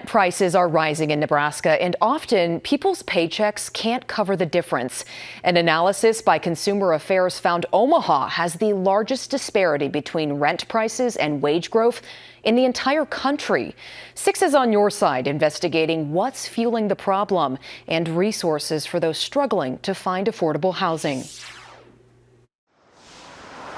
Prices are rising in Nebraska, and often people's paychecks can't cover the difference. An analysis by Consumer Affairs found Omaha has the largest disparity between rent prices and wage growth in the entire country. 6 is on your side, investigating what's fueling the problem and resources for those struggling to find affordable housing.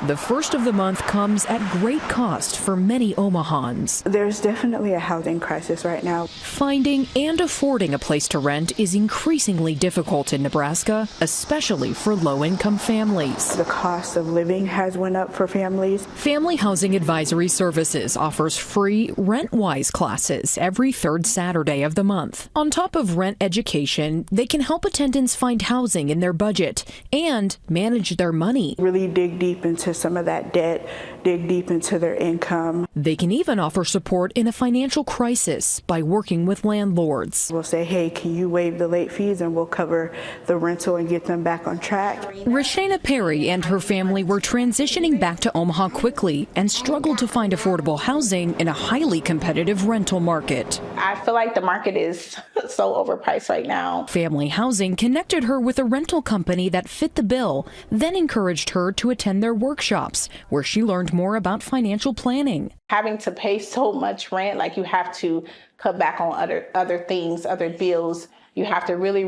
The first of the month comes at great cost for many Omahans. There's definitely a housing crisis right now. Finding and affording a place to rent is increasingly difficult in Nebraska, especially for low-income families. The cost of living has went up for families. Family Housing Advisory Services offers free Rent-Wise classes every third Saturday of the month. On top of rent education, they can help attendants find housing in their budget and manage their money. Really dig deep into some of that debt, dig deep into their income. They can even offer support in a financial crisis by working with landlords. We'll say, hey, can you waive the late fees, and we'll cover the rental and get them back on track. Rashana Perry and her family were transitioning back to Omaha quickly and struggled to find affordable housing in a highly competitive rental market. I feel like the market is so overpriced right now. Family Housing connected her with a rental company that fit the bill, then encouraged her to attend their workshops, where she learned more about financial planning. Having to pay so much rent, like you have to cut back on other things, other bills. You have to really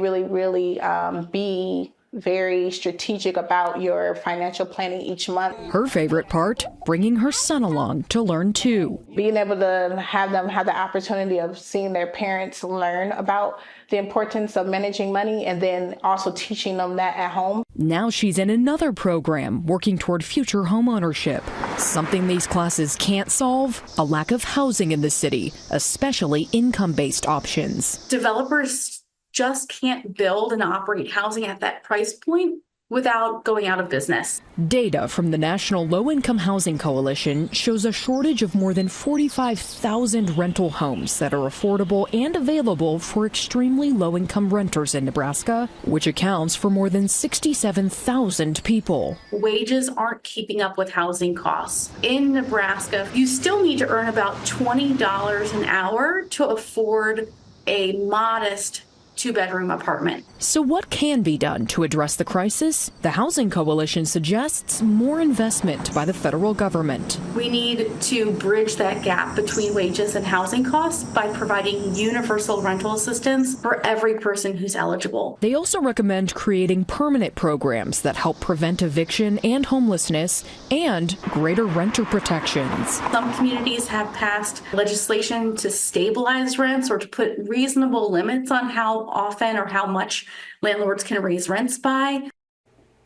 be very strategic about your financial planning each month. Her favorite part, bringing her son along to learn too. Being able to have them have the opportunity of seeing their parents learn about the importance of managing money, and then also teaching them that at home. Now she's in another program working toward future homeownership. Something these classes can't solve, a lack of housing in the city, especially income-based options. Developers just can't build and operate housing at that price point without going out of business. Data from the National Low-Income Housing Coalition shows a shortage of more than 45,000 rental homes that are affordable and available for extremely low-income renters in Nebraska, which accounts for more than 67,000 people. Wages aren't keeping up with housing costs. In Nebraska, you still need to earn about $20 an hour to afford a modest 2-bedroom apartment. So what can be done to address the crisis? The Housing Coalition suggests more investment by the federal government. We need to bridge that gap between wages and housing costs by providing universal rental assistance for every person who's eligible. They also recommend creating permanent programs that help prevent eviction and homelessness and greater renter protections. Some communities have passed legislation to stabilize rents or to put reasonable limits on how often or how much landlords can raise rents by.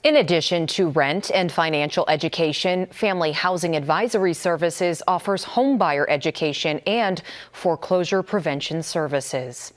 In addition to rent and financial education, Family Housing Advisory Services offers homebuyer education and foreclosure prevention services.